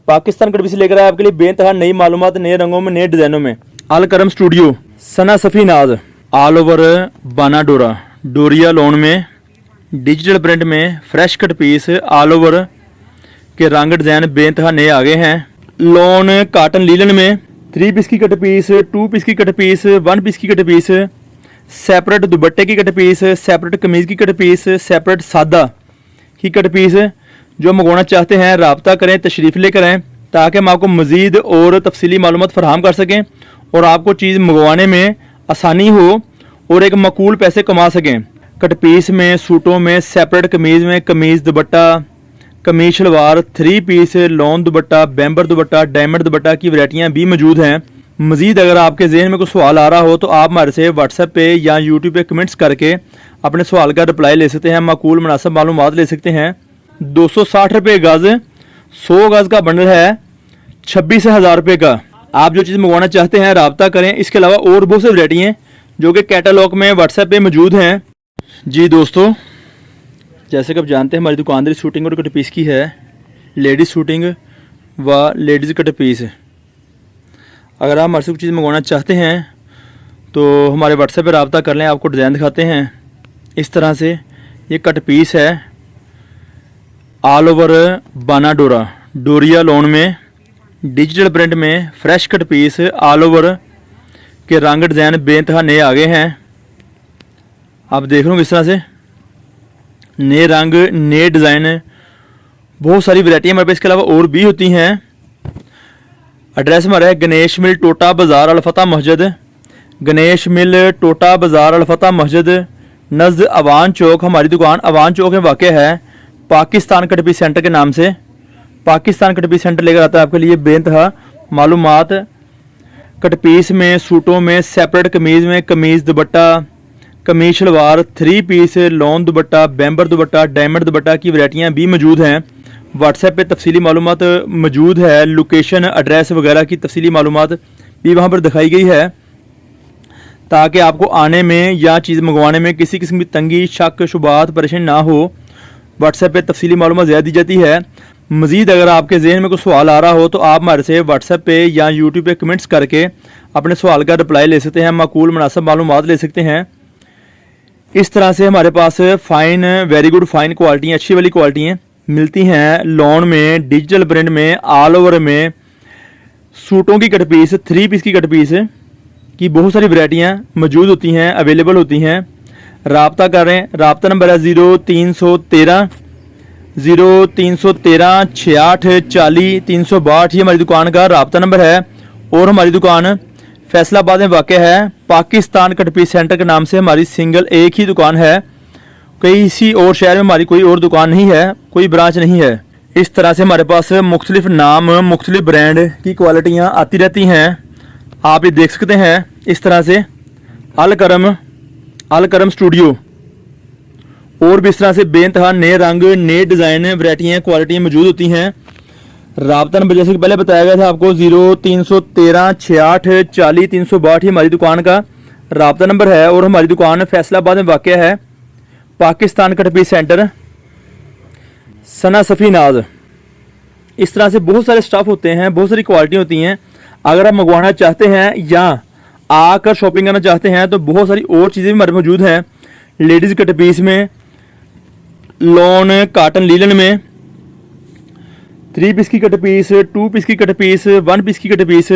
Pakistan cut piece लेकर आए आपके लिए बेनतहा नई मालूमात, नए रंगों में, नए डिजाइनों में। अल करम स्टूडियो, सना सफ़ी नाज, ऑल ओवर बाना डोरा, डोरिया लोन में, डिजिटल प्रिंट में, fresh cut piece all over के रंग डिजाइन बेनतहा नए आ गए हैं। लोन काटन लीलन में 3 पीस की कट पीस, 2 पीस की कट पीस, 1 पीस की कट पीस, सेपरेट दुपट्टे की कट पीस, सेपरेट कमीज़ की कट पीस, सेपरेट सादा की कट पीस। जो मंगवाना चाहते हैं राब्ता करें, तशरीफ़ लेकर आएँ ताकि हम आपको मज़ीद और तफसीली मालूमात फराहम कर सकें और आपको चीज़ मंगवाने में आसानी हो और एक माकूल पैसे कमा सकें। कट पीस में, सूटों में, सेपरेट कमीज़ में, कमीज़ दुपट्टा, कमीज शलवार, 3 पीस, लॉन दुपट्टा, बैम्बर दुपट्टा, डायमंड दुपट्टा की वैरायटियाँ भी मौजूद हैं। मज़ीद अगर आपके जहन में कोई सवाल आ रहा हो तो आप हमारे से व्हाट्सएप पे या यूट्यूब पे कमेंट्स करके अपने सवाल का रिप्लाई ले सकते हैं, माकूल मुनासिब मालूमात ले सकते हैं। 260 रुपये गज़, 100 गज़ का बंडल है 26,000 रुपये का। आप जो चीज़ मंगवाना चाहते हैं राब्ता करें। इसके अलावा और बहुत सी वैरायटी हैं जो कि कैटलॉग में व्हाट्सएप पे मौजूद हैं। जी दोस्तों, जैसे कि आप जानते हैं हमारी दुकानदारी शूटिंग और कट पीस की है, लेडीज़ शूटिंग व लेडीज़ कट पीस। अगर आप हमारे से कुछ चीज़ मंगवाना चाहते हैं तो हमारे व्हाट्सएप पर रब्ता कर लें, आपको डिज़ाइन दिखाते हैं। इस तरह से ये कट पीस है ऑल ओवर बाना डोरा, डोरिया लोन में, डिजिटल प्रिंट में, fresh cut piece all over के रंग डिज़ाइन बेनतहा नए आ गए हैं। आप देख रहे हो इस तरह से नए रंग, नए डिज़ाइन, बहुत सारी वैरायटी हमारे पास इसके अलावा और भी होती हैं। एड्रेस हमारा है गणेश मिल, टोटा बाज़ार, अलफता मस्जिद, गणेश मिल, टोटा बाज़ार, अलफता मस्जिद, नज़द अवान चौक। हमारी दुकान अवान चौक में वाक़ है, पाकिस्तान कट पीस सेंटर के नाम से। पाकिस्तान कट पीस सेंटर लेकर आता है आपके लिए बेनतहा मालूमात। कट पीस में, सूटों में, सेपरेट कमीज़ में, कमीज़ दुपट्टा, कमीज शलवार, 3 पीस, लॉन दुपट्टा, बैम्बर दुपट्टा, डायमंड दुपट्टा की वैरायटियाँ भी मौजूद हैं। व्हाट्सएप पे तफसीली मालूमात मौजूद है, लोकेशन, एड्रेस वगैरह की तफसीली मालूमात भी वहाँ पर दिखाई गई है ताकि आपको आने में या चीज़ मंगवाने में किसी किस्म की तंगी, शक, शुबात, परेशानी ना हो। व्हाट्सएप पे तफसीली मालूमात ज़्यादा दी जाती है। मज़ीद अगर आपके जहन में कोई सवाल आ रहा हो तो आप हमारे से व्हाट्सएप पे या यूट्यूब पे कमेंट्स करके अपने सवाल का रिप्लाई ले सकते हैं, माकूल मुनासिब मालूमात ले सकते हैं। इस तरह से हमारे पास fine, very good fine quality, अच्छी वाली क्वालिटियाँ मिलती हैं। लॉन में, डिजिटल प्रिंट में, ऑल ओवर में, सूटों की कट पीस, 3 पीस की कट पीस की बहुत सारी वैरायटियाँ मौजूद होती हैं, अवेलेबल होती हैं। राब्ता करें, राब्ता नंबर है 0313 66 40 362। ये हमारी दुकान का राब्ता नंबर है और हमारी दुकान फैसलाबाद में वाक़ है। पाकिस्तान कट पीस सेंटर के नाम से हमारी सिंगल एक ही दुकान है, किसी और शहर में हमारी कोई और दुकान नहीं है, कोई ब्रांच नहीं है। इस तरह से हमारे पास मुख्तलिफ नाम, मुख्तलिफ ब्रांड की क्वालिटियाँ आती रहती हैं। आप ये देख सकते हैं इस तरह से अल करम स्टूडियो। और भी इस तरह से बेनतहा नए रंग, नए डिज़ाइन, वैरायटियाँ, क्वालिटियाँ मौजूद होती हैं। राब्ता नंबर जैसे कि पहले बताया गया था आपको 0313 66 40 362 ही हमारी दुकान का राब्ता नंबर है और हमारी दुकान फैसलाबाद में वाक़ है। पाकिस्तान कट पीस सेंटर, सना सफ़ी नाज। इस तरह से बहुत सारे स्टाफ होते हैं, बहुत सारी क्वालिटी होती हैं। अगर आप मंगवाना चाहते हैं या आकर शॉपिंग करना चाहते हैं तो बहुत सारी और चीज़ें भी हमारे मौजूद हैं। लेडीज़ कट पीस में, लॉन काटन लीलन में, 3 पीस की कट पीस, 2 पीस की कट पीस, 1 पीस की कट पीस,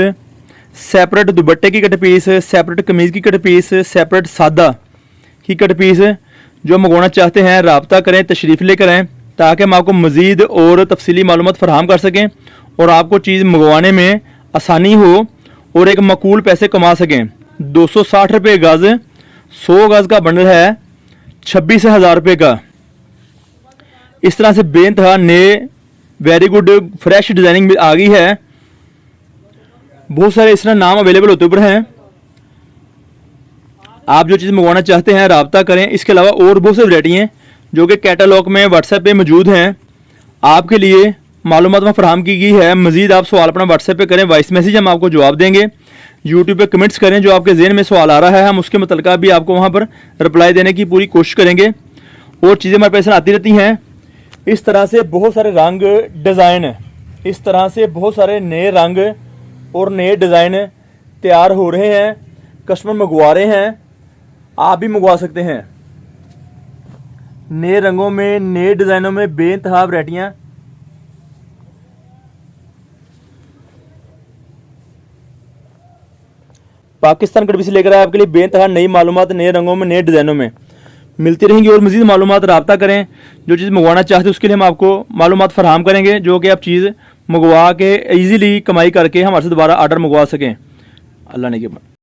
सेपरेट दुपट्टे की कट पीस, सेपरेट कमीज़ की कट पीस, सेपरेट सादा की कट पीस। जो मंगवाना चाहते हैं राब्ता करें, तशरीफ़ लेकर आएँ ताकि हम आपको मज़ीद और तफसीली मालूमात फराहम कर सकें और आपको चीज़ मंगवाने में आसानी हो और एक माकूल पैसे कमा सकें। 260 रुपये गज़, 100 गज़ का बंडल है 26,000 रुपये का। इस तरह से बेनतहा नए, वेरी गुड फ्रेश डिज़ाइनिंग आ गई है। बहुत सारे इस तरह नाम अवेलेबल होते ऊपर हैं। आप जो चीज़ मंगवाना चाहते हैं राब्ता करें। इसके अलावा और बहुत सी वैरायटी हैं जो कि कैटलॉग में व्हाट्सएप पे मौजूद हैं, आपके लिए मालूमात में फराहम की गई है। मज़ीद आप सवाल अपना व्हाट्सएप पे करें, वॉइस मैसेज हम आपको जवाब देंगे। यूट्यूब पे कमेंट्स करें, जो आपके जहन में सवाल आ रहा है हम उसके मुतल्लिक़ भी आपको वहाँ पर रिप्लाई देने की पूरी कोशिश करेंगे। और चीज़ें हमारे पास आती रहती हैं। इस तरह से बहुत सारे रंग, डिज़ाइन इस तरह से बहुत सारे नए रंग और नए डिज़ाइन तैयार हो रहे हैं, कस्टमर मंगवा रहे हैं, आप भी मंगवा सकते हैं। नए रंगों में, नए डिज़ाइनों में बेइंतहा वैरायटियाँ। पाकिस्तान कड़वी से लेकर आए आपके लिए बेइंतहा नई मालूमात, नए रंगों में, नए डिज़ाइनों में मिलती रहेंगी। और मज़ीद मालूमात रब्ता करें, जो चीज़ मंगवाना चाहते हैं उसके लिए हम आपको मालूमात फराहम करेंगे, जो कि आप चीज़ मंगवा के ईज़िली कमाई करके हमारे से दोबारा आर्डर मंगवा सकें। अल्लाह ने के